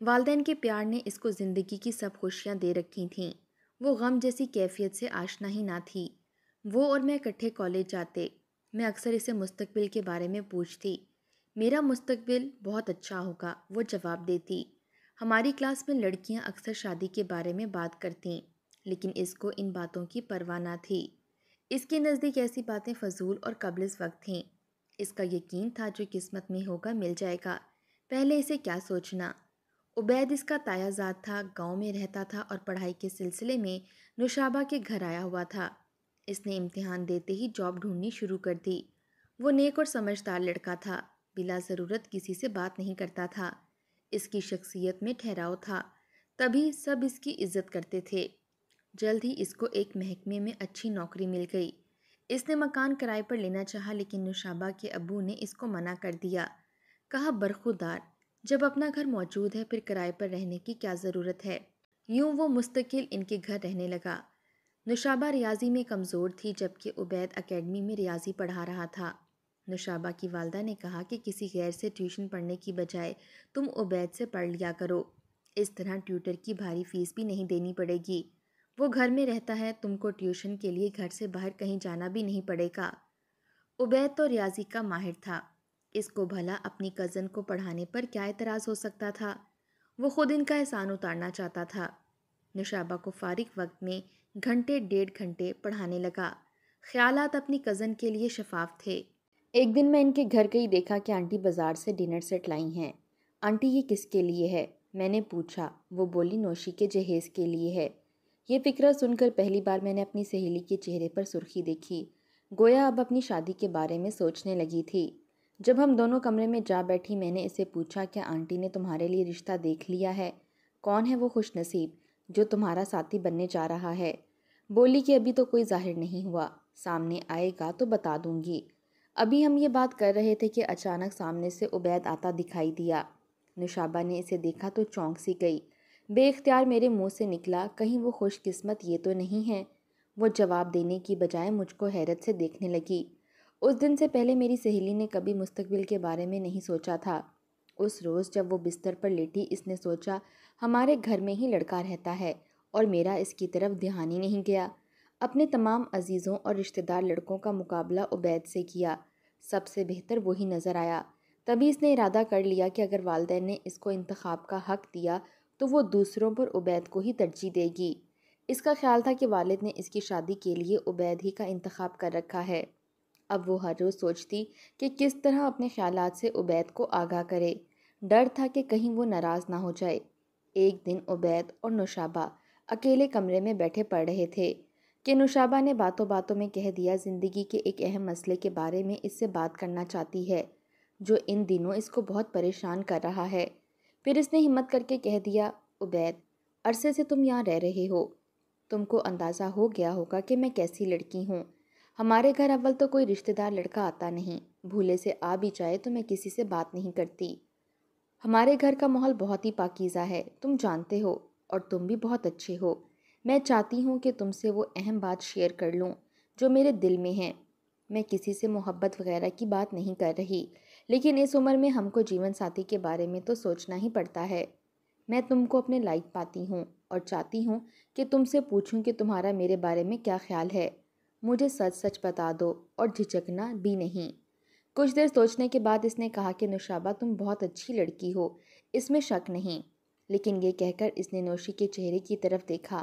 والدین کے پیار نے اس کو زندگی کی سب خوشیاں دے رکھی تھیں۔ وہ غم جیسی کیفیت سے آشنا ہی نہ تھی۔ وہ اور میں اکٹھے کالج جاتے۔ میں اکثر اسے مستقبل کے بارے میں پوچھتی۔ میرا مستقبل بہت اچھا ہوگا، وہ جواب دیتی۔ ہماری کلاس میں لڑکیاں اکثر شادی کے بارے میں بات کرتیں، لیکن اس کو ان باتوں کی پرواہ نہ تھی۔ اس کے نزدیک ایسی باتیں فضول اور قبل از وقت تھیں۔ اس کا یقین تھا جو قسمت میں ہوگا مل جائے گا، پہلے اسے کیا سوچنا۔ عبید اس کا تایا زاد تھا، گاؤں میں رہتا تھا اور پڑھائی کے سلسلے میں نوشابہ کے گھر آیا ہوا تھا۔ اس نے امتحان دیتے ہی جاب ڈھونڈنی شروع کر دی۔ وہ نیک اور سمجھدار لڑکا تھا، بلا ضرورت کسی سے بات نہیں کرتا تھا۔ اس کی شخصیت میں ٹھہراؤ تھا، تبھی سب اس کی عزت کرتے تھے۔ جلد ہی اس کو ایک محکمے میں اچھی نوکری مل گئی۔ اس نے مکان کرائے پر لینا چاہا، لیکن نوشابہ کے ابو نے اس کو منع کر دیا۔ کہا برخودار، جب اپنا گھر موجود ہے پھر کرائے پر رہنے کی کیا ضرورت ہے۔ یوں وہ مستقل ان کے گھر رہنے لگا۔ نوشابہ ریاضی میں کمزور تھی، جبکہ عبید اکیڈمی میں ریاضی پڑھا رہا تھا۔ نوشابہ کی والدہ نے کہا کہ کسی غیر سے ٹیوشن پڑھنے کی بجائے تم عبید سے پڑھ لیا کرو، اس طرح ٹیوٹر کی بھاری فیس بھی نہیں دینی پڑے گی۔ وہ گھر میں رہتا ہے، تم کو ٹیوشن کے لیے گھر سے باہر کہیں جانا بھی نہیں پڑے گا۔ عبید تو ریاضی کا ماہر تھا، اس کو بھلا اپنی کزن کو پڑھانے پر کیا اعتراض ہو سکتا تھا۔ وہ خود ان کا احسان اتارنا چاہتا تھا۔ نوشابہ کو فارغ وقت میں گھنٹے 1.5 گھنٹے پڑھانے لگا۔ خیالات اپنی کزن کے لیے شفاف تھے۔ ایک دن میں ان کے گھر گئی، دیکھا کہ آنٹی بازار سے ڈنر سیٹ لائی ہیں۔ آنٹی یہ کس کے لیے ہے؟ میں نے پوچھا۔ وہ بولی نوشی کے جہیز کے لیے ہے۔ یہ فکرہ سن کر پہلی بار میں نے اپنی سہیلی کے چہرے پر سرخی دیکھی، گویا اب اپنی شادی کے بارے میں سوچنے لگی تھی۔ جب ہم دونوں کمرے میں جا بیٹھی، میں نے اسے پوچھا کیا آنٹی نے تمہارے لیے رشتہ دیکھ لیا ہے؟ کون ہے وہ خوش نصیب جو تمہارا ساتھی بننے جا رہا ہے؟ بولی کہ ابھی تو کوئی ظاہر نہیں ہوا، سامنے آئے گا تو بتا دوں گی۔ ابھی ہم یہ بات کر رہے تھے کہ اچانک سامنے سے عبید آتا دکھائی دیا۔ نوشابہ نے اسے دیکھا تو چونک سی گئی۔ بے اختیار میرے منہ سے نکلا، کہیں وہ خوش قسمت یہ تو نہیں ہے؟ وہ جواب دینے کی بجائے مجھ کو حیرت سے دیکھنے لگی۔ اس دن سے پہلے میری سہیلی نے کبھی مستقبل کے بارے میں نہیں سوچا تھا۔ اس روز جب وہ بستر پر لیٹی، اس نے سوچا ہمارے گھر میں ہی لڑکا رہتا ہے اور میرا اس کی طرف دھیان ہی نہیں گیا۔ اپنے تمام عزیزوں اور رشتہ دار لڑکوں کا مقابلہ عبید سے کیا، سب سے بہتر وہی نظر آیا۔ تبھی اس نے ارادہ کر لیا کہ اگر والدین نے اس کو انتخاب کا حق دیا تو وہ دوسروں پر عبید کو ہی ترجیح دے گی۔ اس کا خیال تھا کہ والد نے اس کی شادی کے لیے عبید ہی کا انتخاب کر رکھا ہے۔ اب وہ ہر روز سوچتی کہ کس طرح اپنے خیالات سے عبید کو آگاہ کرے۔ ڈر تھا کہ کہیں وہ ناراض نہ ہو جائے۔ ایک دن عبید اور نوشابہ اکیلے کمرے میں بیٹھے پڑھ رہے تھے کہ نوشابہ نے باتوں باتوں میں کہہ دیا زندگی کے ایک اہم مسئلے کے بارے میں اس سے بات کرنا چاہتی ہے جو ان دنوں اس کو بہت پریشان کر رہا ہے۔ پھر اس نے ہمت کر کے کہہ دیا عبید، عرصے سے تم یہاں رہ رہے ہو، تم کو اندازہ ہو گیا ہوگا کہ میں کیسی لڑکی ہوں۔ ہمارے گھر اول تو کوئی رشتہ دار لڑکا آتا نہیں، بھولے سے آ بھی جائے تو میں کسی سے بات نہیں کرتی۔ ہمارے گھر کا ماحول بہت ہی پاکیزہ ہے، تم جانتے ہو، اور تم بھی بہت اچھے ہو۔ میں چاہتی ہوں کہ تم سے وہ اہم بات شیئر کر لوں جو میرے دل میں ہے۔ میں کسی سے محبت وغیرہ کی بات نہیں کر رہی، لیکن اس عمر میں ہم کو جیون ساتھی کے بارے میں تو سوچنا ہی پڑتا ہے۔ میں تم کو اپنے لائق پاتی ہوں اور چاہتی ہوں کہ تم سے پوچھوں کہ تمہارا میرے بارے میں کیا خیال ہے۔ مجھے سچ سچ بتا دو اور جھجکنا بھی نہیں۔ کچھ دیر سوچنے کے بعد اس نے کہا کہ نوشابہ تم بہت اچھی لڑکی ہو، اس میں شک نہیں۔ لیکن یہ کہہ کر اس نے نوشی کے چہرے کی طرف دیکھا۔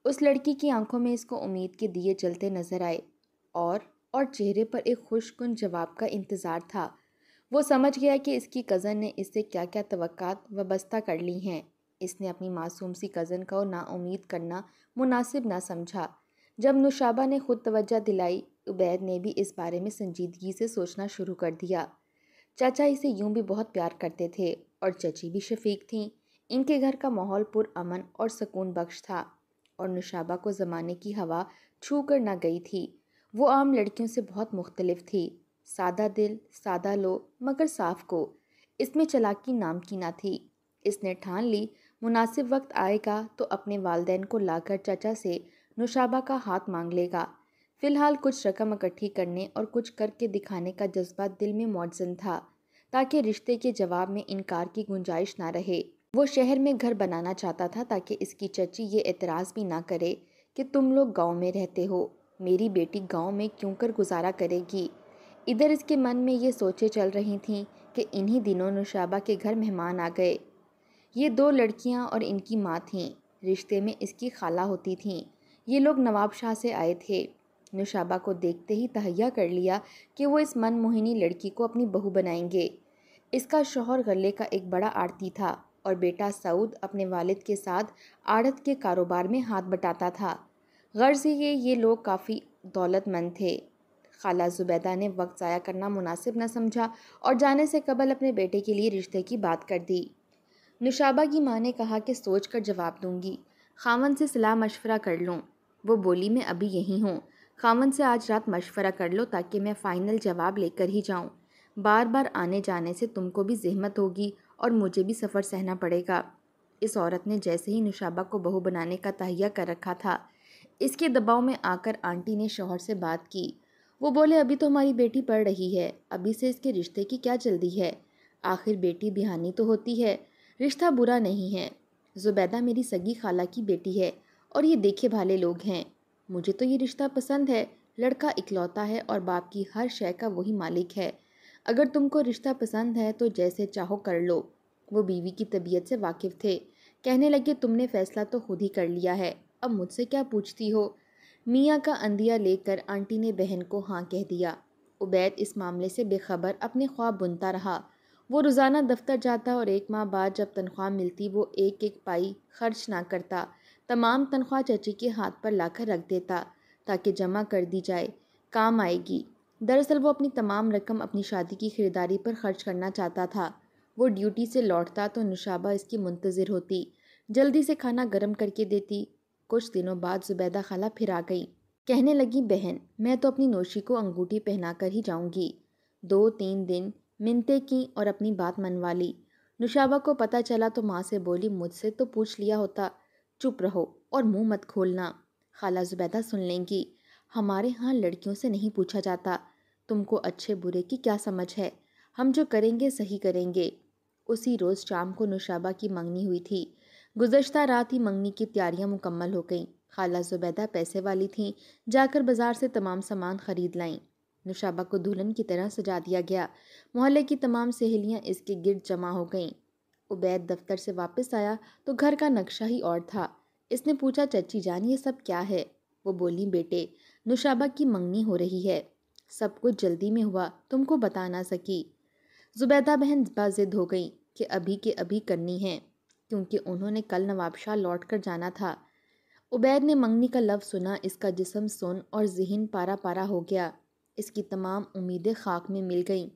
اس لڑکی کی آنکھوں میں اس کو امید کے دیے جلتے نظر آئے اور چہرے پر ایک خوش کن جواب کا انتظار تھا۔ وہ سمجھ گیا کہ اس کی کزن نے اس سے کیا کیا توقعات وابستہ کر لی ہیں۔ اس نے اپنی معصوم سی کزن کو نا امید کرنا مناسب نہ سمجھا۔ جب نوشابہ نے خود توجہ دلائی، عبید نے بھی اس بارے میں سنجیدگی سے سوچنا شروع کر دیا۔ چاچا اسے یوں بھی بہت پیار کرتے تھے اور چچی بھی شفیق تھیں۔ ان کے گھر کا ماحول پرامن اور سکون بخش تھا، اور نوشابہ کو زمانے کی ہوا چھو کر نہ گئی تھی۔ وہ عام لڑکیوں سے بہت مختلف تھی، سادہ دل، سادہ لو مگر صاف کو۔ اس میں چلاکی نام کی نہ تھی۔ اس نے ٹھان لی مناسب وقت آئے گا تو اپنے والدین کو لا کر چچا سے نوشابہ کا ہاتھ مانگ لے گا۔ فی الحال کچھ رقم اکٹھی کرنے اور کچھ کر کے دکھانے کا جذبہ دل میں موجزن تھا، تاکہ رشتے کے جواب میں انکار کی گنجائش نہ رہے۔ وہ شہر میں گھر بنانا چاہتا تھا تاکہ اس کی چچی یہ اعتراض بھی نہ کرے کہ تم لوگ گاؤں میں رہتے ہو، میری بیٹی گاؤں میں کیوں کر گزارا کرے گی۔ ادھر اس کے من میں یہ سوچیں چل رہی تھیں کہ انہی دنوں نوشابہ کے گھر مہمان آ گئے۔ یہ دو لڑکیاں اور ان کی ماں تھیں، رشتے میں اس کی خالہ ہوتی تھیں۔ یہ لوگ نواب شاہ سے آئے تھے۔ نوشابہ کو دیکھتے ہی تہیہ کر لیا کہ وہ اس من موہنی لڑکی کو اپنی بہو بنائیں گے۔ اس کا شوہر غلے کا ایک بڑا آڑتی تھا اور بیٹا سعود اپنے والد کے ساتھ آڑت کے کاروبار میں ہاتھ بٹاتا تھا۔ غرض یہ لوگ کافی دولت مند تھے۔ خالہ زبیدہ نے وقت ضائع کرنا مناسب نہ سمجھا اور جانے سے قبل اپنے بیٹے کے لیے رشتے کی بات کر دی۔ نوشابہ کی ماں نے کہا کہ سوچ کر جواب دوں گی، خاوند سے صلاح مشورہ کر لوں۔ وہ بولی میں ابھی یہی ہوں، خاوند سے آج رات مشورہ کر لو تاکہ میں فائنل جواب لے کر ہی جاؤں۔ بار بار آنے جانے سے تم کو بھی زحمت ہوگی اور مجھے بھی سفر سہنا پڑے گا۔ اس عورت نے جیسے ہی نوشابہ کو بہو بنانے کا تہیہ کر رکھا تھا، اس کے دباؤ میں آ کر آنٹی نے شوہر سے بات کی۔ وہ بولے ابھی تو ہماری بیٹی پڑھ رہی ہے، ابھی سے اس کے رشتے کی کیا جلدی ہے؟ آخر بیٹی بہانی تو ہوتی ہے، رشتہ برا نہیں ہے۔ زبیدہ میری سگی خالہ کی بیٹی ہے اور یہ دیکھے بھالے لوگ ہیں۔ مجھے تو یہ رشتہ پسند ہے، لڑکا اکلوتا ہے اور باپ کی ہر شے کا وہی مالک ہے۔ اگر تم کو رشتہ پسند ہے تو جیسے چاہو کر لو۔ وہ بیوی کی طبیعت سے واقف تھے، کہنے لگے تم نے فیصلہ تو خود ہی کر لیا ہے، اب مجھ سے کیا پوچھتی ہو؟ میاں کا اندیہ لے کر آنٹی نے بہن کو ہاں کہہ دیا۔ عبید اس معاملے سے بے خبر اپنے خواب بنتا رہا۔ وہ روزانہ دفتر جاتا اور 1 ماہ بعد جب تنخواہ ملتی وہ ایک ایک پائی خرچ نہ کرتا، تمام تنخواہ چچی کے ہاتھ پر لا کر رکھ دیتا تاکہ جمع کر دی جائے، کام آئے گی۔ دراصل وہ اپنی تمام رقم اپنی شادی کی خریداری پر خرچ کرنا چاہتا تھا۔ وہ ڈیوٹی سے لوٹتا تو نوشابہ اس کی منتظر ہوتی، جلدی سے کھانا گرم کر کے دیتی۔ کچھ دنوں بعد زبیدہ خالہ پھر آ گئی، کہنے لگی بہن میں تو اپنی نوشی کو انگوٹھی پہنا کر ہی جاؤں گی۔ 2-3 دن منتیں کیں اور اپنی بات منوا لی۔ نوشابہ کو پتہ چلا تو ماں سے بولی مجھ سے تو پوچھ لیا ہوتا، چپ رہو اور منہ مت کھولنا، خالہ زبیدہ سن لیں گی۔ ہمارے ہاں لڑکیوں سے نہیں پوچھا جاتا، تم کو اچھے برے کی کیا سمجھ ہے، ہم جو کریں گے صحیح کریں گے۔ اسی روز شام کو نوشابہ کی منگنی ہوئی تھی۔ گزشتہ رات ہی منگنی کی تیاریاں مکمل ہو گئیں۔ خالہ زبیدہ پیسے والی تھیں، جا کر بازار سے تمام سامان خرید لائیں۔ نوشابہ کو دلہن کی طرح سجا دیا گیا۔ محلے کی تمام سہیلیاں اس کے گرد جمع ہو گئیں۔ عبید دفتر سے واپس آیا تو گھر کا نقشہ ہی اور تھا۔ اس نے پوچھا چچی جان یہ سب کیا ہے؟ وہ بولی بیٹے نوشابہ کی منگنی ہو رہی ہے، سب کچھ جلدی میں ہوا، تم کو بتا نہ سکی۔ زبیدہ بہن باضد ہو گئی کہ ابھی کے ابھی کرنی ہے، کیونکہ انہوں نے کل نواب شاہ لوٹ کر جانا تھا۔ عبید نے منگنی کا لفظ سنا، اس کا جسم سن اور ذہن پارا پارا ہو گیا، اس کی تمام امیدیں خاک میں مل گئیں۔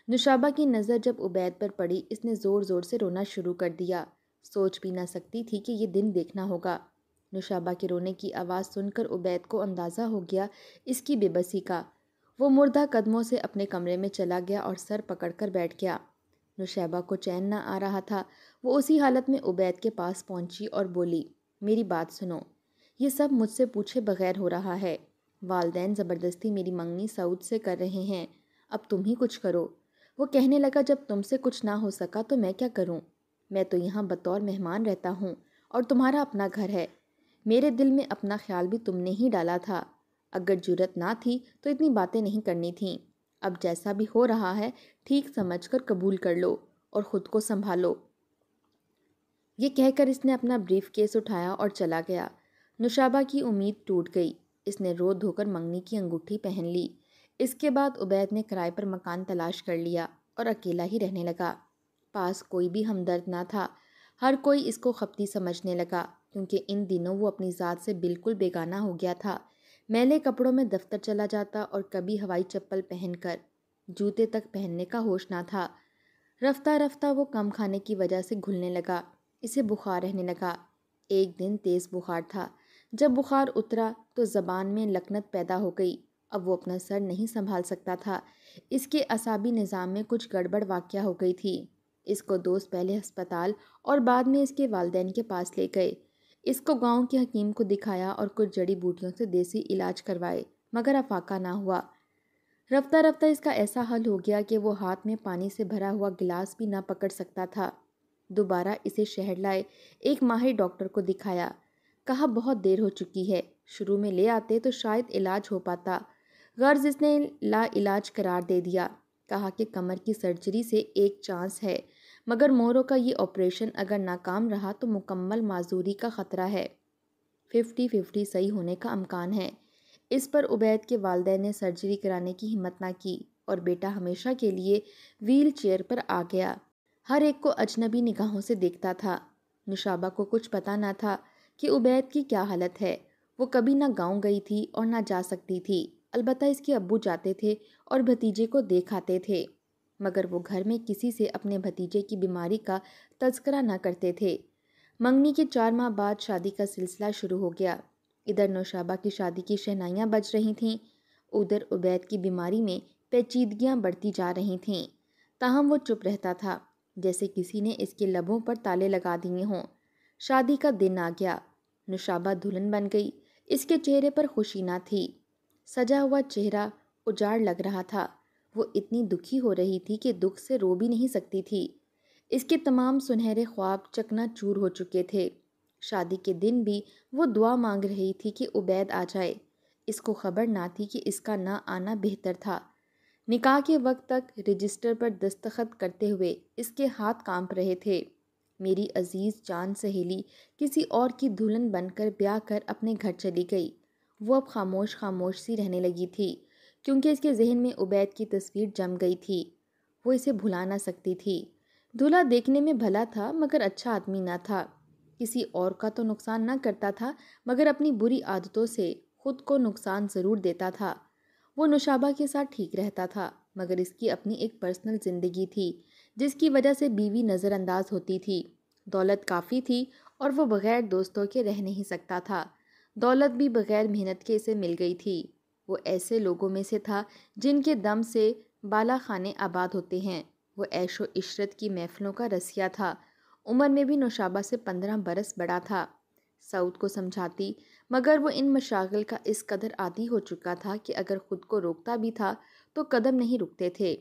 نوشابہ کی نظر جب عبید پر پڑی اس نے زور زور سے رونا شروع کر دیا، سوچ بھی نہ سکتی تھی کہ یہ دن دیکھنا ہوگا۔ نوشابہ کے رونے کی آواز سن کر عبید کو اندازہ ہو گیا اس کی بے بسی کا۔ وہ مردہ قدموں سے اپنے کمرے میں چلا گیا اور سر پکڑ کر بیٹھ گیا۔ نوشابہ کو چین نہ آ رہا تھا۔ وہ اسی حالت میں عبید کے پاس پہنچی اور بولی میری بات سنو، یہ سب مجھ سے پوچھے بغیر ہو رہا ہے۔ والدین زبردستی میری منگنی سعود سے کر رہے ہیں، اب تم ہی کچھ کرو۔ وہ کہنے لگا جب تم سے کچھ نہ ہو سکا تو میں کیا کروں؟ میں تو یہاں بطور مہمان رہتا ہوں اور تمہارا اپنا گھر ہے۔ میرے دل میں اپنا خیال بھی تم نے ہی ڈالا تھا، اگر جرت نہ تھی تو اتنی باتیں نہیں کرنی تھیں۔ اب جیسا بھی ہو رہا ہے ٹھیک سمجھ کر قبول کر لو اور خود کو سنبھالو۔ یہ کہہ کر اس نے اپنا بریف کیس اٹھایا اور چلا گیا۔ نوشابہ کی امید ٹوٹ گئی، اس نے رو دھو کر منگنی کی انگوٹھی پہن لی۔ اس کے بعد عبید نے کرائے پر مکان تلاش کر لیا اور اکیلا ہی رہنے لگا۔ پاس کوئی بھی ہمدرد نہ تھا، ہر کوئی اس کو خپتی سمجھنے لگا، کیونکہ ان دنوں وہ اپنی ذات سے بالکل بیگانہ ہو گیا تھا۔ میلے کپڑوں میں دفتر چلا جاتا اور کبھی ہوائی چپل پہن کر، جوتے تک پہننے کا ہوش نہ تھا۔ رفتہ رفتہ وہ کم کھانے کی وجہ سے گھلنے لگا، اسے بخار رہنے لگا۔ ایک دن تیز بخار تھا، جب بخار اترا تو زبان میں لکنت پیدا ہو گئی، اب وہ اپنا سر نہیں سنبھال سکتا تھا۔ اس کے اعصابی نظام میں کچھ گڑبڑ واقع ہو گئی تھی۔ اس کو دوست پہلے ہسپتال اور بعد میں اس کے والدین کے پاس لے گئے۔ اس کو گاؤں کے حکیم کو دکھایا اور کچھ جڑی بوٹیوں سے دیسی علاج کروائے، مگر افاقہ نہ ہوا۔ رفتہ رفتہ اس کا ایسا حال ہو گیا کہ وہ ہاتھ میں پانی سے بھرا ہوا گلاس بھی نہ پکڑ سکتا تھا۔ دوبارہ اسے شہر لائے، ایک ماہر ڈاکٹر کو دکھایا، کہا بہت دیر ہو چکی ہے، شروع میں لے آتے تو شاید علاج ہو پاتا۔ غرض اس نے لا علاج قرار دے دیا، کہا کہ کمر کی سرجری سے ایک چانس ہے، مگر مورو کا یہ آپریشن اگر ناکام رہا تو مکمل معذوری کا خطرہ ہے، 50-50 صحیح ہونے کا امکان ہے۔ اس پر عبید کے والدین نے سرجری کرانے کی ہمت نہ کی اور بیٹا ہمیشہ کے لیے ویل چیئر پر آ گیا۔ ہر ایک کو اجنبی نگاہوں سے دیکھتا تھا۔ نشابہ کو کچھ پتا نہ تھا کہ عبید کی کیا حالت ہے۔ وہ کبھی نہ گاؤں گئی تھی اور نہ جا سکتی تھی، البتہ اس کے ابو جاتے تھے اور بھتیجے کو دیکھ آتے تھے، مگر وہ گھر میں کسی سے اپنے بھتیجے کی بیماری کا تذکرہ نہ کرتے تھے۔ منگنی کے 4 ماہ بعد شادی کا سلسلہ شروع ہو گیا۔ ادھر نوشابہ کی شادی کی شہنائیاں بج رہی تھیں، ادھر عبید کی بیماری میں پیچیدگیاں بڑھتی جا رہی تھیں، تاہم وہ چپ رہتا تھا، جیسے کسی نے اس کے لبوں پر تالے لگا دیے ہوں۔ شادی کا دن آ گیا، نوشابہ دلہن بن گئی، اس کے چہرے پر خوشی نہ تھی، سجا ہوا چہرہ اجاڑ لگ رہا تھا۔ وہ اتنی دکھی ہو رہی تھی کہ دکھ سے رو بھی نہیں سکتی تھی۔ اس کے تمام سنہرے خواب چکنا چور ہو چکے تھے۔ شادی کے دن بھی وہ دعا مانگ رہی تھی کہ عبید آ جائے۔ اس کو خبر نہ تھی کہ اس کا نہ آنا بہتر تھا۔ نکاح کے وقت تک رجسٹر پر دستخط کرتے ہوئے اس کے ہاتھ کانپ رہے تھے۔ میری عزیز جان سہیلی کسی اور کی دلہن بن کر بیاہ کر اپنے گھر چلی گئی۔ وہ اب خاموش خاموش سی رہنے لگی تھی، کیونکہ اس کے ذہن میں عبید کی تصویر جم گئی تھی۔ وہ اسے بھلا نہ سکتی تھی۔ دولہا دیکھنے میں بھلا تھا مگر اچھا آدمی نہ تھا، کسی اور کا تو نقصان نہ کرتا تھا مگر اپنی بری عادتوں سے خود کو نقصان ضرور دیتا تھا۔ وہ نوشابہ کے ساتھ ٹھیک رہتا تھا مگر اس کی اپنی ایک پرسنل زندگی تھی جس کی وجہ سے بیوی نظر انداز ہوتی تھی۔ دولت کافی تھی اور وہ بغیر دوستوں کے رہ نہیں سکتا تھا۔ دولت بھی بغیر محنت کے اسے مل گئی تھی۔ وہ ایسے لوگوں میں سے تھا جن کے دم سے بالا خانے آباد ہوتے ہیں۔ وہ عیش و عشرت کی محفلوں کا رسیا تھا۔ عمر میں بھی نوشابہ سے 15 برس بڑا تھا۔ سعود کو سمجھاتی مگر وہ ان مشاغل کا اس قدر عادی ہو چکا تھا کہ اگر خود کو روکتا بھی تھا تو قدم نہیں رکتے تھے۔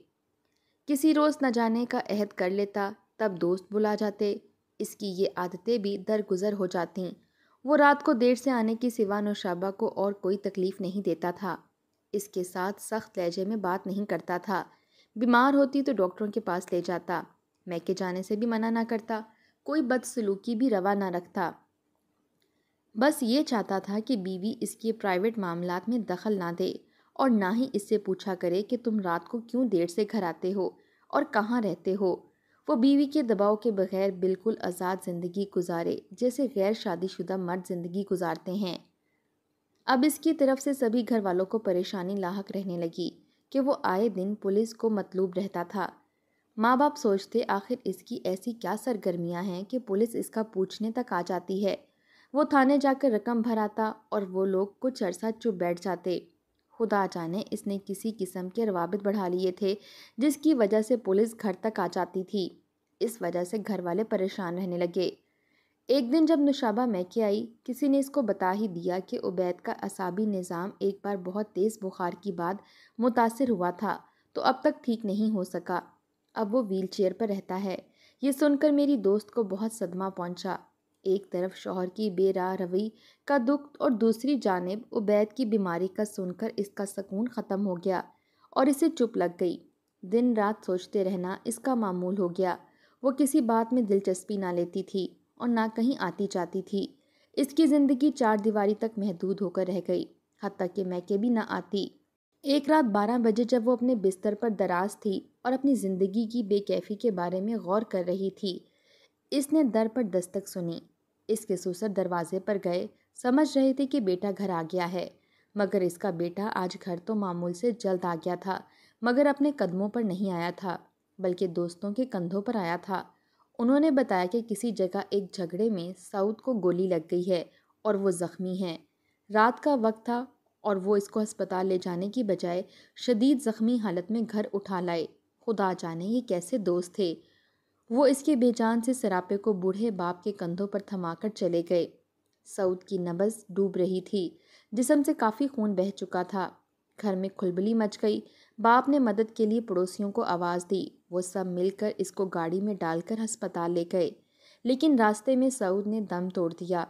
کسی روز نہ جانے کا عہد کر لیتا، تب دوست بلا جاتے۔ اس کی یہ عادتیں بھی درگزر ہو جاتیں۔ وہ رات کو دیر سے آنے کی سوا نوشابہ کو اور کوئی تکلیف نہیں دیتا تھا۔ اس کے ساتھ سخت لہجے میں بات نہیں کرتا تھا۔ بیمار ہوتی تو ڈاکٹروں کے پاس لے جاتا، میکے جانے سے بھی منع نہ کرتا، کوئی بدسلوکی بھی روا نہ رکھتا۔ بس یہ چاہتا تھا کہ بیوی اس کے پرائیویٹ معاملات میں دخل نہ دے اور نہ ہی اس سے پوچھا کرے کہ تم رات کو کیوں دیر سے گھر آتے ہو اور کہاں رہتے ہو۔ وہ بیوی کے دباؤ کے بغیر بالکل آزاد زندگی گزارے جیسے غیر شادی شدہ مرد زندگی گزارتے ہیں۔ اب اس کی طرف سے سبھی گھر والوں کو پریشانی لاحق رہنے لگی کہ وہ آئے دن پولیس کو مطلوب رہتا تھا۔ ماں باپ سوچتے آخر اس کی ایسی کیا سرگرمیاں ہیں کہ پولیس اس کا پوچھنے تک آ جاتی ہے۔ وہ تھانے جا کر رقم بھراتا اور وہ لوگ کچھ عرصہ چپ بیٹھ جاتے۔ خدا جانے اس نے کسی قسم کے روابط بڑھا لیے تھے جس کی وجہ سے پولیس گھر تک آ جاتی تھی۔ اس وجہ سے گھر والے پریشان رہنے لگے۔ ایک دن جب نوشابہ میکے آئی، کسی نے اس کو بتا ہی دیا کہ عبید کا اعصابی نظام ایک بار بہت تیز بخار کی بعد متاثر ہوا تھا تو اب تک ٹھیک نہیں ہو سکا۔ اب وہ ویل چیئر پر رہتا ہے۔ یہ سن کر میری دوست کو بہت صدمہ پہنچا۔ ایک طرف شوہر کی بے راہ روی کا دکھ اور دوسری جانب عبید کی بیماری کا سن کر اس کا سکون ختم ہو گیا اور اسے چپ لگ گئی۔ دن رات سوچتے رہنا اس کا معمول ہو گیا۔ وہ کسی بات میں دلچسپی نہ لیتی تھی اور نہ کہیں آتی جاتی تھی۔ اس کی زندگی 4 دیواری تک محدود ہو کر رہ گئی، حتیٰ کہ میکے بھی نہ آتی۔ ایک رات 12 بجے جب وہ اپنے بستر پر دراز تھی اور اپنی زندگی کی بے کیفی کے بارے میں غور کر رہی تھی، اس نے در پر دستک سنی۔ اس کے سسر دروازے پر گئے، سمجھ رہے تھے کہ بیٹا گھر آ گیا ہے، مگر اس کا بیٹا آج گھر تو معمول سے جلد آ گیا تھا، مگر اپنے قدموں پر نہیں آیا تھا بلکہ دوستوں کے کندھوں پر آیا تھا۔ انہوں نے بتایا کہ کسی جگہ ایک جھگڑے میں سعود کو گولی لگ گئی ہے اور وہ زخمی ہے۔ رات کا وقت تھا اور وہ اس کو ہسپتال لے جانے کی بجائے شدید زخمی حالت میں گھر اٹھا لائے۔ خدا جانے یہ کیسے دوست تھے۔ وہ اس کے بے جان سے سراپے کو بوڑھے باپ کے کندھوں پر تھما کر چلے گئے۔ سعود کی نبض ڈوب رہی تھی، جسم سے کافی خون بہہ چکا تھا۔ گھر میں کھلبلی مچ گئی۔ باپ نے مدد کے لیے پڑوسیوں کو آواز دی، وہ سب مل کر اس کو گاڑی میں ڈال کر ہسپتال لے گئے، لیکن راستے میں سعود نے دم توڑ دیا۔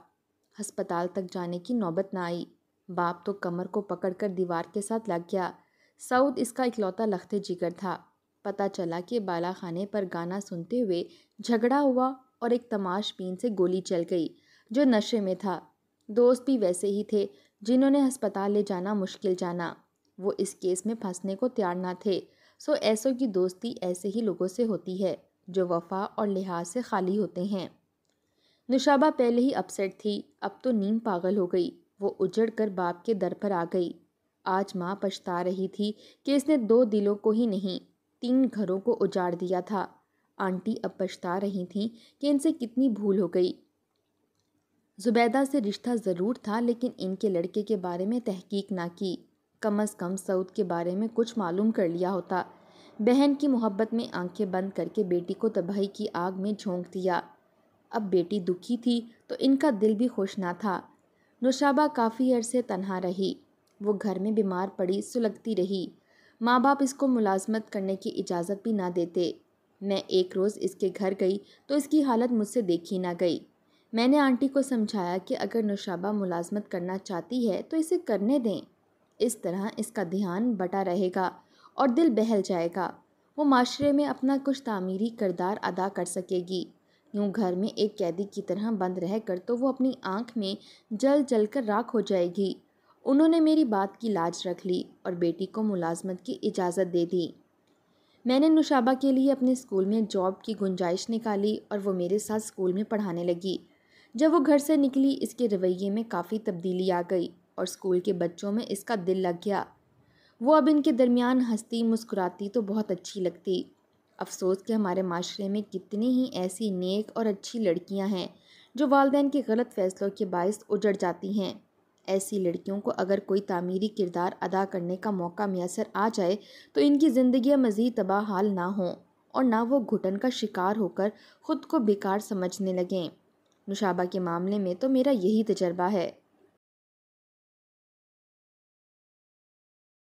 ہسپتال تک جانے کی نوبت نہ آئی۔ باپ تو کمر کو پکڑ کر دیوار کے ساتھ لگ گیا۔ سعود اس کا اکلوتا لخت جگر تھا۔ پتہ چلا کہ بالا خانے پر گانا سنتے ہوئے جھگڑا ہوا اور ایک تماش بین سے گولی چل گئی جو نشے میں تھا۔ دوست بھی ویسے ہی تھے جنہوں نے ہسپتال لے جانا مشکل جانا۔ وہ اس کیس میں پھنسنے کو تیار نہ تھے۔ سو ایسوں کی دوستی ایسے ہی لوگوں سے ہوتی ہے جو وفا اور لحاظ سے خالی ہوتے ہیں۔ نوشابہ پہلے ہی اپسیٹ تھی، اب تو نیم پاگل ہو گئی۔ وہ اجڑ کر باپ کے در پر آ گئی۔ آج ماں پچھتا رہی تھی کہ اس نے 2 دلوں کو ہی نہیں 3 گھروں کو اجاڑ دیا تھا۔ آنٹی اب پچھتا رہی تھیں کہ ان سے کتنی بھول ہو گئی۔ زبیدہ سے رشتہ ضرور تھا لیکن ان کے لڑکے کے بارے میں تحقیق نہ کی۔ کم از کم سعود کے بارے میں کچھ معلوم کر لیا ہوتا۔ بہن کی محبت میں آنکھیں بند کر کے بیٹی کو تباہی کی آگ میں جھونک دیا۔ اب بیٹی دکھی تھی تو ان کا دل بھی خوش نہ تھا۔ نوشابہ کافی عرصے تنہا رہی۔ وہ گھر میں بیمار پڑی سلگتی رہی۔ ماں باپ اس کو ملازمت کرنے کی اجازت بھی نہ دیتے۔ میں ایک روز اس کے گھر گئی تو اس کی حالت مجھ سے دیکھی نہ گئی۔ میں نے آنٹی کو سمجھایا کہ اگر نوشابہ ملازمت کرنا چاہتی ہے تو اسے کرنے دیں۔ اس طرح اس کا دھیان بٹا رہے گا اور دل بہل جائے گا۔ وہ معاشرے میں اپنا کچھ تعمیری کردار ادا کر سکے گی۔ یوں گھر میں ایک قیدی کی طرح بند رہ کر تو وہ اپنی آنکھ میں جل جل کر راکھ ہو جائے گی۔ انہوں نے میری بات کی لاج رکھ لی اور بیٹی کو ملازمت کی اجازت دے دی۔ میں نے نوشابہ کے لیے اپنے اسکول میں جاب کی گنجائش نکالی اور وہ میرے ساتھ اسکول میں پڑھانے لگی۔ جب وہ گھر سے نکلی اس کے رویے میں کافی تبدیلی آ گئی اور اسکول کے بچوں میں اس کا دل لگ گیا۔ وہ اب ان کے درمیان ہنستی مسکراتی تو بہت اچھی لگتی۔ افسوس کہ ہمارے معاشرے میں کتنی ہی ایسی نیک اور اچھی لڑکیاں ہیں جو والدین کے غلط فیصلوں کے باعث اجڑ جاتی ہیں۔ ایسی لڑکیوں کو اگر کوئی تعمیری کردار ادا کرنے کا موقع میسر آ جائے تو ان کی زندگیاں مزید تباہ حال نہ ہوں اور نہ وہ گھٹن کا شکار ہو کر خود کو بیکار سمجھنے لگیں۔ نوشابہ کے معاملے میں تو میرا یہی تجربہ ہے۔